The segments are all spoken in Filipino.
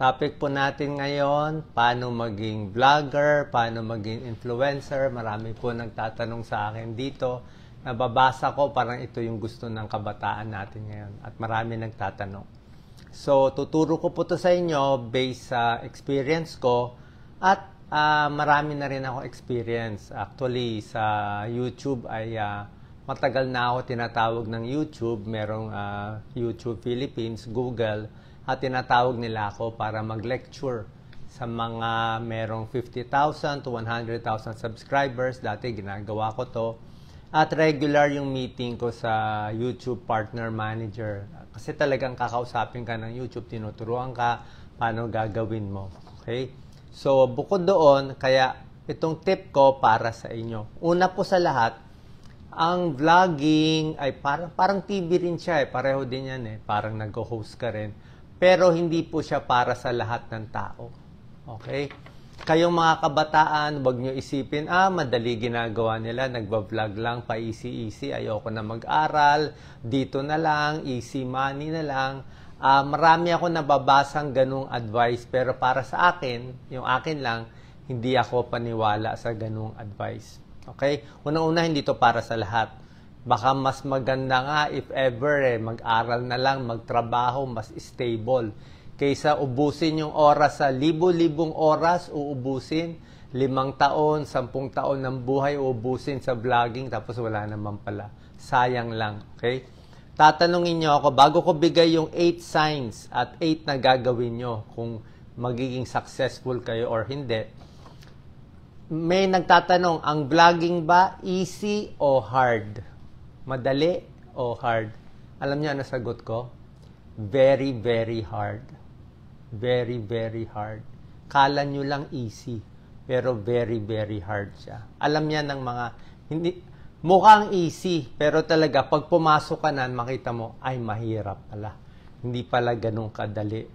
Topic po natin ngayon, paano maging vlogger, paano maging influencer. Marami po nagtatanong sa akin dito. Nababasa ko, parang ito yung gusto ng kabataan natin ngayon. At marami nagtatanong. So, tuturo ko po to sa inyo based sa experience ko. At marami na rin ako experience. Actually, sa YouTube ay matagal na ako tinatawag ng YouTube. Merong YouTube Philippines, Google. At tinatawag nila ako para mag-lecture sa mga merong 50,000 to 100,000 subscribers. Dati ginagawa ko to. At regular yung meeting ko sa YouTube Partner Manager. Kasi talagang kakausapin ka ng YouTube, tinuturuan ka paano gagawin mo. Okay? So, bukod doon, kaya itong tip ko para sa inyo. Una po sa lahat, ang vlogging ay parang TV rin siya. Pareho din yan. Parang nag-host ka rin. Pero hindi po siya para sa lahat ng tao. Okay? Kayong mga kabataan, wag nyo isipin, madali ginagawa nila, nagba-vlog lang, pa-easy-easy, ayoko na mag-aral, dito na lang, easy money na lang. Marami ako nababasang ganung advice, pero para sa akin, yung akin lang, hindi ako paniwala sa ganung advice. Okay? Unang-una, hindi to para sa lahat. Baka mas maganda nga if ever mag-aral na lang, magtrabaho, mas stable. Kaysa ubusin yung oras sa libo-libong oras, uubusin 5 taon, 10 taon ng buhay, uubusin sa vlogging, tapos wala naman pala. Sayang lang. Okay? Tatanungin nyo ako, bago ko bigay yung 8 signs at 8 na gagawin nyo kung magiging successful kayo or hindi, may nagtatanong, ang vlogging ba easy o hard? Madali o hard? Alam niyo ano sagot ko? Very, very hard. Very, very hard. Kala nyo lang easy, pero very, very hard siya. Alam niya ng mga, mukhang easy, pero talaga, pag pumasok ka na, makita mo, ay mahirap pala. Hindi pala ganun kadali.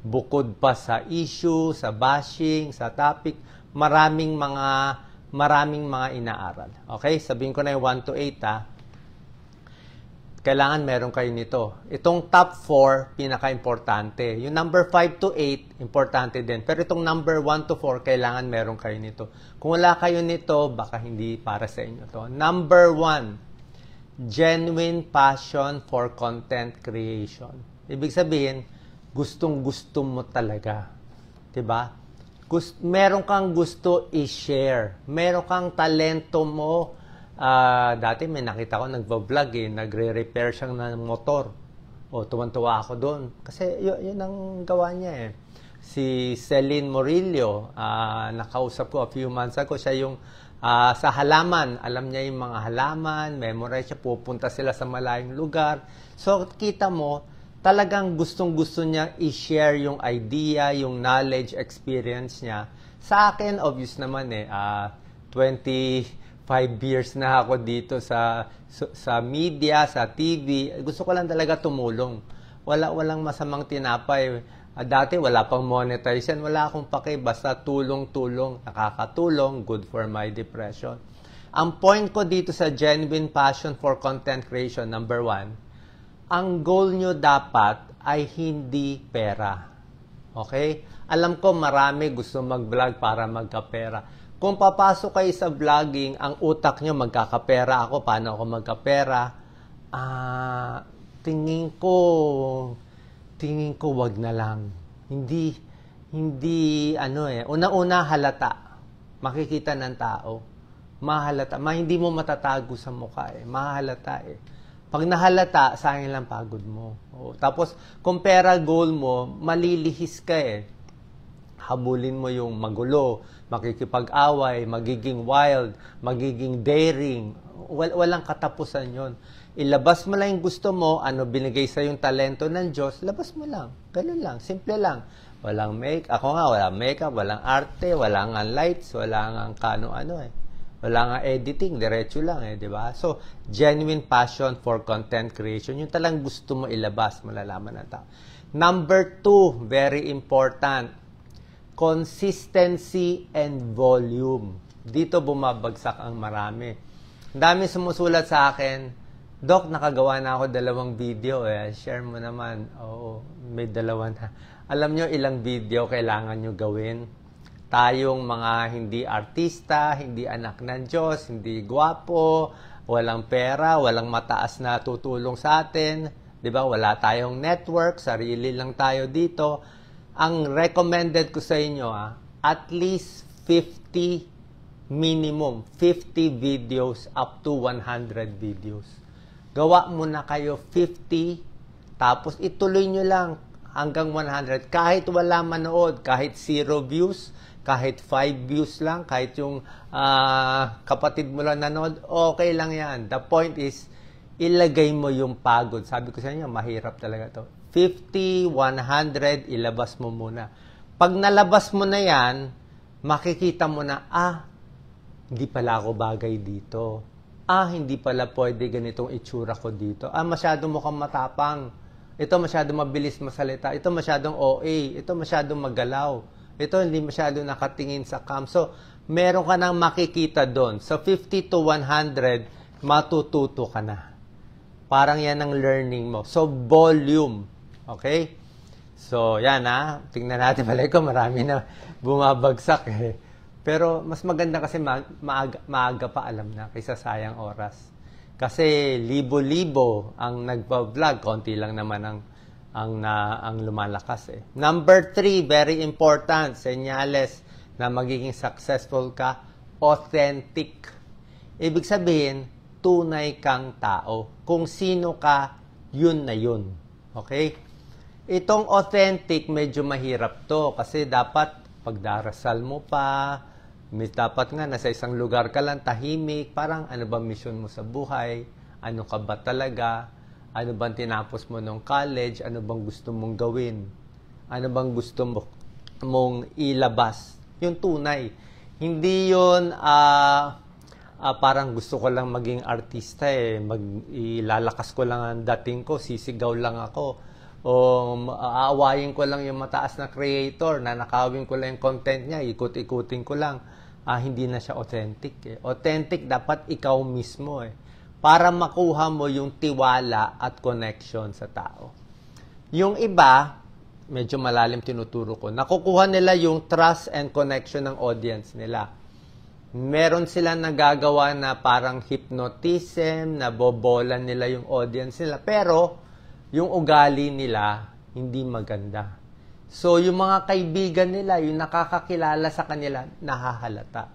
Bukod pa sa issue, sa bashing, sa topic, maraming mga inaaral. Okay? Sabihin ko na yung 1 to 8 Kailangan meron kayo nito. Itong top 4, pinaka-importante. Yung number 5 to 8, importante din. Pero itong number 1 to 4, kailangan meron kayo nito. Kung wala kayo nito, baka hindi para sa inyo to. Number 1, genuine passion for content creation. Ibig sabihin, gustong-gusto mo talaga. Diba? Meron kang gusto i-share. Meron kang talento mo. Dati may nakita ko nagba-vlog nagre-repair siyang ng motor. Tuwan-tuwa ako doon. Kasi yun ang gawa niya Si Celine Morillo, nakausap ko a few months ago. Siya yung sa halaman. Alam niya yung mga halaman, memorize siya, pupunta sila sa malayong lugar. So, kita mo, talagang gustong-gusto niya i-share yung idea, yung knowledge, experience niya. Sa akin, obvious naman 25 years na ako dito sa media, sa TV. Gusto ko lang talaga tumulong. Walang masamang tinapay. Dati wala pang monetization, wala akong pake, basta tulong-tulong, nakakatulong, good for my depression. Ang point ko dito sa genuine passion for content creation, number 1, ang goal nyo dapat ay hindi pera. Okay? Alam ko marami gusto mag-vlog para magkapera. Kung papasok kayo sa vlogging, ang utak nyo, magkakapera ako, paano ako magkapera? Tingin ko wag na lang. Hindi, una-una halata. Makikita ng tao. Mahalata. Hindi mo matatago sa mukha Mahalata Pag nahalata, sayang lang pagod mo. Tapos, kung pera goal mo, malilihis ka Habulin mo yung magulo, makikipag-away, magiging wild, magiging daring. Walang katapusan yon. Ilabas mo lang yung gusto mo, binigay sa yung talento ng Diyos, labas mo lang. Ganun lang, simple lang. Walang walang makeup, walang arte, walang lights, walang Wala editing, diretso lang di ba? So, genuine passion for content creation, yung talang gusto mo ilabas, malalaman ng tao. Number 2, very important, consistency and volume. Dito bumabagsak ang marami. Ang dami sumusulat sa akin, Doc, nakagawa na ako 2 video. Share mo naman. Oo, may 2 na. Alam nyo ilang video kailangan nyo gawin? Tayong mga hindi artista, hindi anak ng Diyos, hindi gwapo, walang pera, walang mataas na tutulong sa atin. Diba? Wala tayong network, sarili lang tayo dito. Ang recommended ko sa inyo, at least 50 minimum, 50 videos up to 100 videos. Gawa muna kayo 50, tapos ituloy nyo lang hanggang 100. Kahit wala manood, kahit 0 views, kahit 5 views lang, kahit yung kapatid mo lang nanood, okay lang yan. The point is, ilagay mo yung pagod. Sabi ko sa inyo, mahirap talaga to. 50, 100, ilabas mo muna. Pag nalabas mo na yan, makikita mo na, hindi pala ako bagay dito. Hindi pala pwede ganitong itsura ko dito. Masyadong mukhang matapang. Ito masyadong mabilis masalita. Ito masyadong OA. Ito masyadong magalaw. Ito hindi masyadong nakatingin sa cam. So, meron ka nang makikita doon. So, 50 to 100, matututo ka na. Parang yan ang learning mo. So, volume. Okay? So, yan tingnan natin. Malay ko, marami na bumabagsak Pero mas maganda kasi maaga pa alam na kaysa sayang oras. Kasi libo-libo ang nagpa-vlog, konti lang naman ang lumalakas Number 3, very important, senyales na magiging successful ka, authentic. Ibig sabihin, tunay kang tao. Kung sino ka, yun na yun. Okay? Itong authentic, medyo mahirap to kasi dapat pagdarasal mo pa, dapat nga nasa isang lugar ka lang, tahimik, parang ano ba mission mo sa buhay, ano ka ba talaga, ano bang tinapos mo nung college, ano bang gusto mong gawin, ano bang gusto mong ilabas, yung tunay. Hindi yun parang gusto ko lang maging artista ilalakas ko lang ang dating ko, sisigaw lang ako, o aawayin ko lang yung mataas na creator, na nakawin ko lang yung content niya, ikut-ikutin ko lang. Hindi na siya authentic Authentic dapat ikaw mismo para makuha mo yung tiwala at connection sa tao. Yung iba, medyo malalim tinuturo ko, nakukuha nila yung trust and connection ng audience nila. Meron silang nagagawa na parang hypnotism, na bobolan nila yung audience nila, pero yung ugali nila hindi maganda. So, yung mga kaibigan nila, yung nakakakilala sa kanila, nahahalata.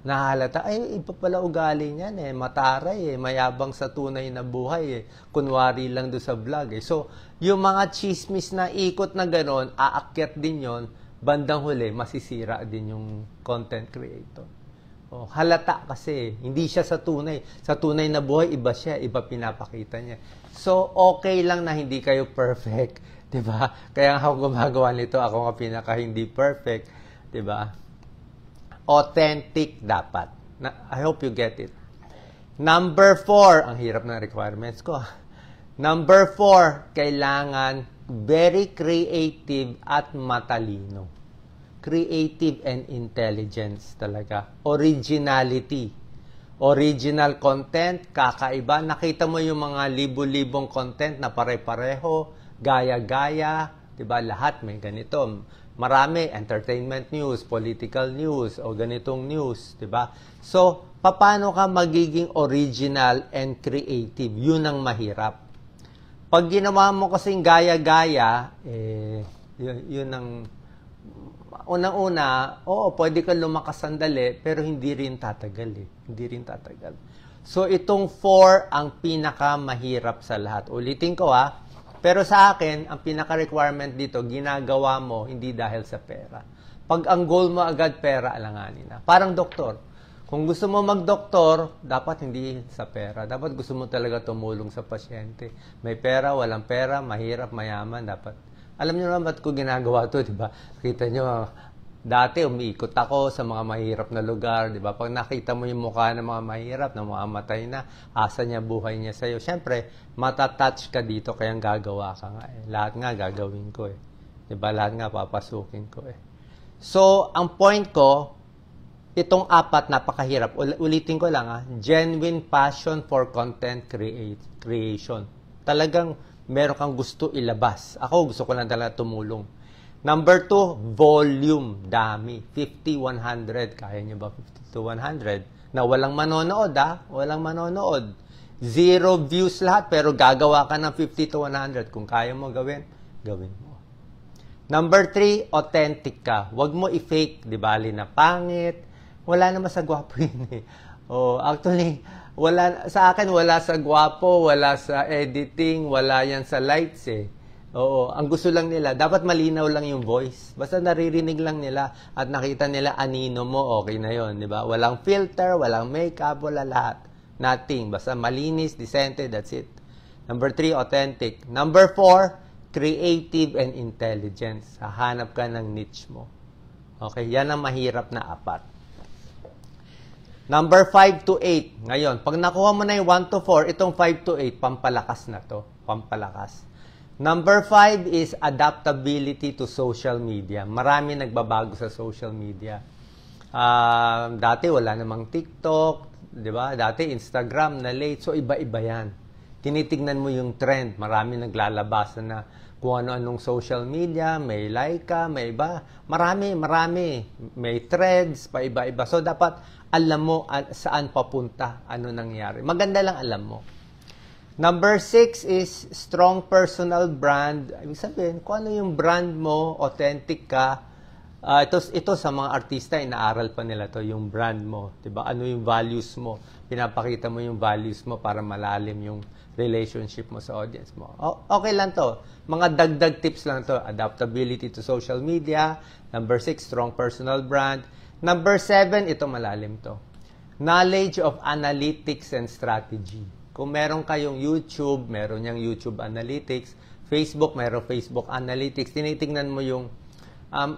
Iba pala ugali niyan mataray mayabang sa tunay na buhay kunwari lang do sa vlog So, yung mga chismis na ikot na ganon, aakyat din yon, bandang huli, masisira din yung content creator. Halata kasi, hindi siya sa tunay. Sa tunay na buhay, iba siya, iba pinapakita niya. So, okay lang na hindi kayo perfect. Diba? Kaya ako gumagawa nito, ako nga pinaka hindi perfect. Diba? Authentic dapat. I hope you get it. Number 4, ang hirap ng requirements ko. Number 4, kailangan very creative at matalino. Creative and intelligence talaga. Originality. Original content, kakaiba. Nakita mo yung mga libo-libong content na pare-pareho, gaya-gaya, diba? Lahat may ganito. Marami, entertainment news, political news, o ganitong news, diba? So, paano ka magiging original and creative? Yun ang mahirap. Pag ginawa mo kasing gaya-gaya, yun ang unang-una, pwede ka lumakas sandali, pero hindi rin tatagal Hindi rin tatagal. So, itong 4 ang pinakamahirap sa lahat. Ulitin ko pero sa akin, ang pinaka-requirement dito, ginagawa mo hindi dahil sa pera. Pag ang goal mo agad pera, alanganin na. Parang doktor. Kung gusto mo mag-doktor, dapat hindi sa pera. Dapat gusto mo talaga tumulong sa pasyente. May pera, walang pera, mahirap, mayaman, dapat. Alam niyo naman ba't ko ginagawa to, di ba? Kita niyo, dati umiikot ako sa mga mahirap na lugar, di ba? Pag nakita mo yung mukha ng mga mahirap, na mga matay na, asa niya, buhay niya sa'yo. Siyempre, matatouch ka dito, kaya gagawa ka nga Lahat nga gagawin ko Di ba? Lahat nga papasukin ko So, ang point ko, Itong apat, napakahirap. Ulitin ko lang, genuine passion for content creation. Talagang meron kang gusto ilabas. Ako, gusto ko lang talaga tumulong. Number 2, volume. Dami. 50, 100. Kaya nyo ba 50 to 100? Na walang manonood, Walang manonood. 0 views lahat, pero gagawa ka ng 50 to 100. Kung kaya mo gawin, gawin mo. Number 3, authentic ka. Huwag mo i-fake, di bali na pangit. Wala naman sa gwapo yun eh. Actually, sa akin wala sa gwapo, wala sa editing, wala yan sa lights eh. Ang gusto lang nila, dapat malinaw lang yung voice. Basta naririnig lang nila at nakita nila anino mo, okay na yon, di ba? Walang filter, walang makeup, wala lahat. Nothing. Basta malinis, decente, that's it. Number 3, authentic. Number 4, creative and intelligence. Hahanap ka ng niche mo. Okay, yan ang mahirap na apat. Number 5 to 8. Ngayon, pag nakuha mo na yung 1 to 4, itong 5 to 8, pampalakas na to. Pampalakas. Number 5 is adaptability to social media. Marami nagbabago sa social media. Dati wala namang TikTok, di ba? Dati Instagram na late. So, iba-iba yan. Tinitignan mo yung trend. Marami naglalabas na kung ano-anong social media, may Laika, may iba. Marami. May threads, pa iba-iba. So, dapat alam mo saan papunta, ano nangyari. Maganda lang alam mo. Number 6 is strong personal brand. Ibig sabihin, kung ano yung brand mo, authentic ka. Ito sa mga artista, inaaral pa nila to yung brand mo. Diba? Ano yung values mo. Pinapakita mo yung values mo para malalim yung relationship mo sa audience mo. Okay lang to. Mga dagdag tips lang to. Adaptability to social media. Number 6, strong personal brand. Number 7, ito malalim to. Knowledge of analytics and strategy. Kung meron kayong YouTube, meron niyang YouTube Analytics. Facebook, meron Facebook Analytics. Tinitingnan mo yung,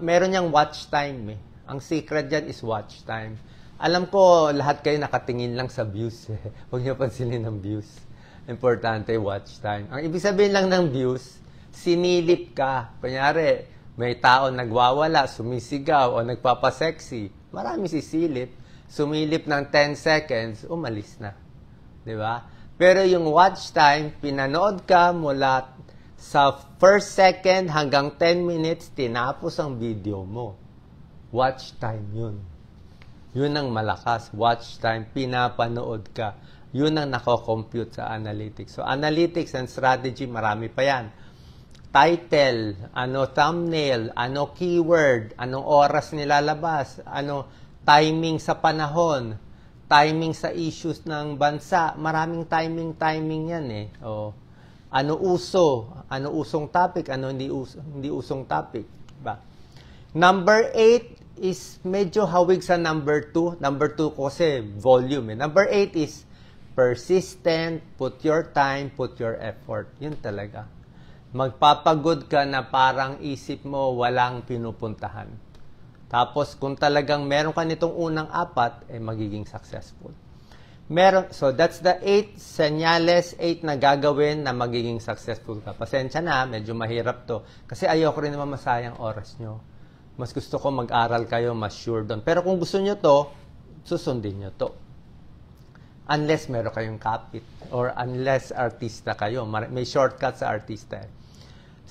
meron niyang watch time eh. Ang secret dyan is watch time. Alam ko, lahat kayo nakatingin lang sa views eh. Huwag niyo pansinin ng views. Importante, watch time. Ang ibig sabihin lang ng views, sinilip ka. Kunyari, may tao nagwawala, sumisigaw, o nagpapasexy. Marami sisilip. Sumilip ng 10 seconds, umalis na. Diba? Pero yung watch time, pinanood ka mula sa first second hanggang 10 minutes, tinapos ang video mo. Watch time yun. Yun ang malakas. Watch time, pinapanood ka. Yun ang nako-compute sa analytics. So, analytics and strategy, marami pa yan. Title, ano thumbnail, ano keyword, anong oras nilalabas, ano timing sa panahon, timing sa issues ng bansa. Maraming timing yan eh. Ano usong topic, ano hindi usong topic. Diba? Number 8 is medyo hawig sa number 2. Number 2 kasi volume eh. Number 8 is persistent, put your time, put your effort. Yun talaga. Magpapagod ka na parang isip mo walang pinupuntahan. Tapos kung talagang meron ka nitong unang 4, magiging successful. So that's the 8 senyales, 8 na gagawin na magiging successful ka. Pasensya na, medyo mahirap to. Kasi ayoko rin naman masayang oras nyo. Mas gusto ko mag-aral kayo, mas sure doon. Pero kung gusto nyo to, susundin nyo to. Unless meron kayong kapit or unless artista kayo. May shortcut sa artista.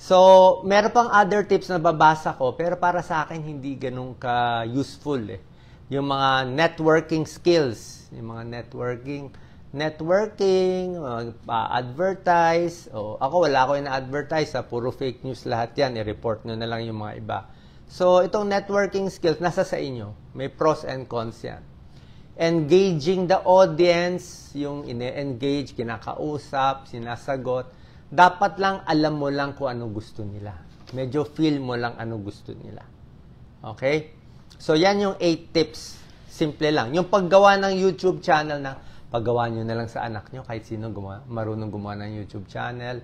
So, meron pang other tips na babasa ko, pero para sa akin hindi ganun ka-useful eh. Yung mga networking skills, yung mga networking, advertise. Ako wala ko ina-advertise, puro fake news lahat yan, i-report nyo na lang yung mga iba. So, itong networking skills, nasa sa inyo. May pros and cons yan. Engaging the audience, yung ine-engage, kinakausap, sinasagot. Dapat lang alam mo lang kung ano gusto nila. Medyo feel mo lang ano gusto nila. Okay? So, yan yung 8 tips. Simple lang. Yung paggawa ng YouTube channel na, paggawa nyo na lang sa anak nyo, kahit sino marunong gumawa ng YouTube channel.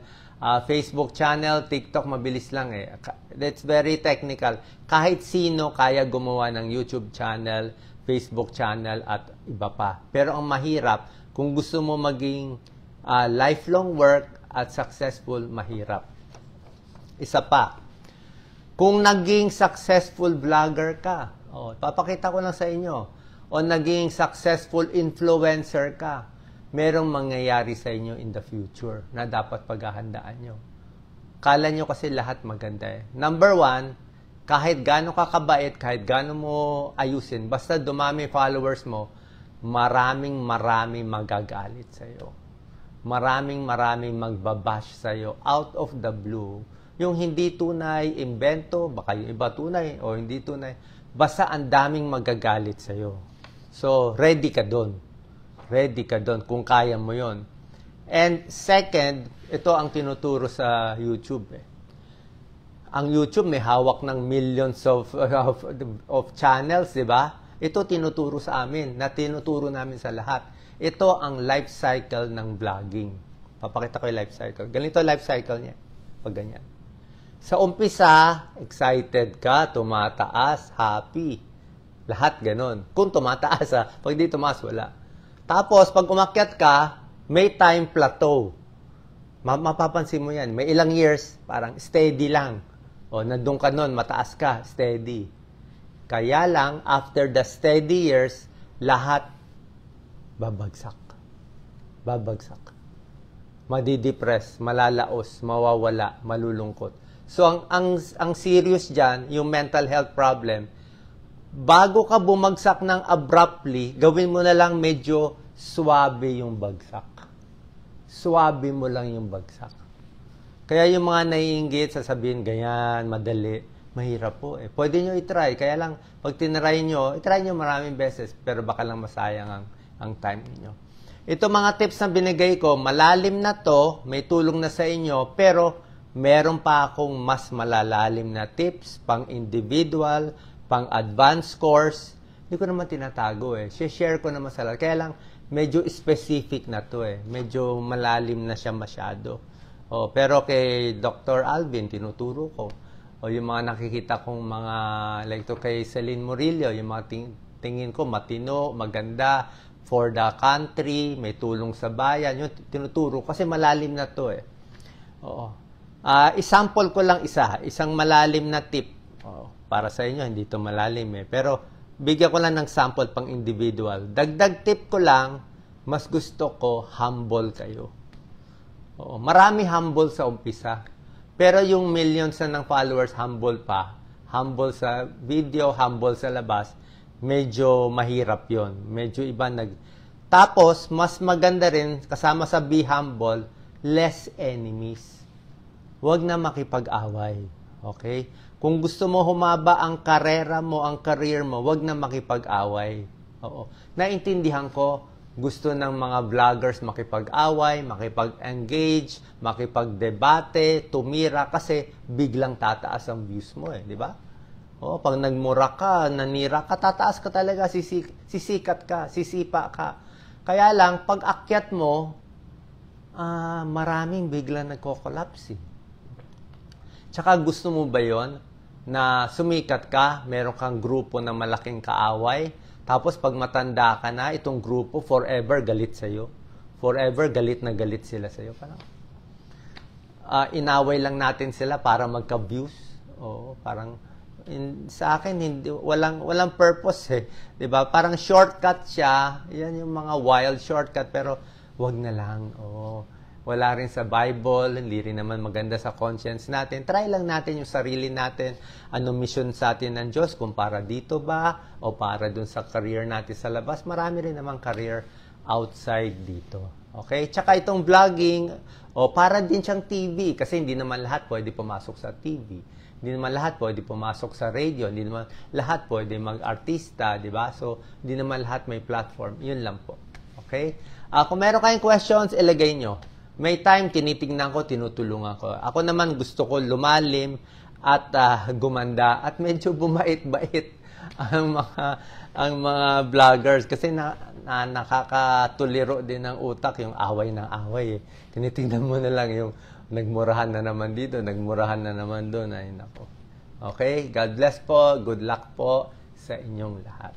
Facebook channel, TikTok, mabilis lang eh. That's very technical. Kahit sino kaya gumawa ng YouTube channel, Facebook channel, at iba pa. Pero ang mahirap, kung gusto mo maging lifelong work at successful, mahirap. Isa pa, kung naging successful vlogger ka, papakita ko lang sa inyo, o naging successful influencer ka, merong mangyayari sa inyo in the future na dapat paghahandaan nyo. Kala nyo kasi lahat maganda eh. Number one, kahit gaano ka kabait, kahit gaano mo ayusin, basta dumami followers mo, maraming magagalit sa'yo. Maraming magbabash sa'yo out of the blue. Yung hindi tunay, invento, baka yung iba tunay o hindi tunay, basta ang daming magagalit sa'yo. So, ready ka doon. Ready ka doon kung kaya mo yon. And second, ito ang tinuturo sa YouTube. Ang YouTube may hawak ng millions of channels, di ba? Ito tinuturo sa amin, na tinuturo namin sa lahat. Ito ang life cycle ng vlogging. Papakita ko yung life cycle. Ganito life cycle niya. Pag ganyan. Sa umpisa, excited ka, tumataas, happy. Lahat ganon. Kung tumataas ha, pag di tumaas, wala. Tapos, pag umakyat ka, may time plateau. Mapapansin mo yan. May ilang years, parang steady lang. O, nandun ka nun, mataas ka, steady. Kaya lang, after the steady years, lahat babagsak. Babagsak. Madidepress, malalaos, mawawala, malulungkot. So, ang serious dyan, yung mental health problem, bago ka bumagsak ng abruptly, gawin mo na lang medyo suwabe yung bagsak. Suwabe mo lang yung bagsak. Kaya yung mga naiinggit, sasabihin, ganyan, madali, mahirap po eh. Pwede nyo itry. Kaya lang, pag tinry nyo, itry nyo maraming beses, pero baka lang masayang ang time niyo. Ito mga tips na binigay ko, malalim na to, may tulong na sa inyo, pero meron pa akong mas malalalim na tips, pang individual, pang advanced course, hindi ko naman tinatago eh. Share ko naman sa lahat. Kaya lang, medyo specific na to eh. Medyo malalim na siya masyado. Pero kay Dr. Alvin, tinuturo ko. Yung mga nakikita kong mga, like to kay Celine Murillo, yung mga tingin ko matino, maganda, for the country, may tulong sa bayan, yung tinuturo. Kasi malalim na to eh. Isample ko lang isang malalim na tip. Para sa inyo, hindi ito malalim eh. Pero, bigyan ko lang ng sample pang individual. Dagdag tip ko lang, mas gusto ko, humble kayo. Marami humble sa umpisa. Pero yung millions na ng followers, humble pa. Humble sa video, humble sa labas. Medyo mahirap yon. Medyo iba Tapos, mas maganda rin, kasama sa be humble, less enemies. Huwag na makipag-away. Okay? Kung gusto mo humaba ang karera mo, ang career mo, wag na makipag-away. Naintindihan ko, gusto ng mga vloggers makipag-away, makipag-engage, makipag-debate, tumira, kasi biglang tataas ang views mo di ba? Pag nagmura ka, nanira ka, tataas ka talaga, sisikat ka, sisipa ka. Kaya lang, pag akyat mo, maraming biglang nagko-collapse. Tsaka gusto mo ba yon na sumikat ka, meron kang grupo na malaking kaaway, tapos pag matanda ka na, itong grupo forever galit sa'yo. Forever galit na galit sila sa'yo. Parang, inaway lang natin sila para magka-views. Parang, sa akin, walang purpose 'di ba? Parang shortcut siya. Yan yung mga wild shortcut, pero wag na lang. Wala rin sa Bible, hindi rin naman maganda sa conscience natin. Try lang natin yung sarili natin. Anong mission sa atin ng Diyos? Kung para dito ba? O para dun sa career natin sa labas? Marami rin naman career outside dito. Okay? Tsaka itong vlogging, para din siyang TV. Kasi hindi naman lahat pwede pumasok sa TV. Hindi naman lahat pwede pumasok sa radio. Hindi naman lahat pwede mag-artista, di ba? So, hindi naman lahat may platform. Yun lang po. Okay? Kung meron kayong questions, ilagay nyo. May time, tinitingnan ko, tinutulungan ko. Ako naman gusto ko lumalim at gumanda at medyo bumait-bait ang mga vloggers kasi nakakatuliro din ng utak yung away ng away. Tinitingnan mo na lang yung nagmurahan na naman dito, nagmurahan na naman doon. Ay nako. Okay, God bless po, good luck po sa inyong lahat.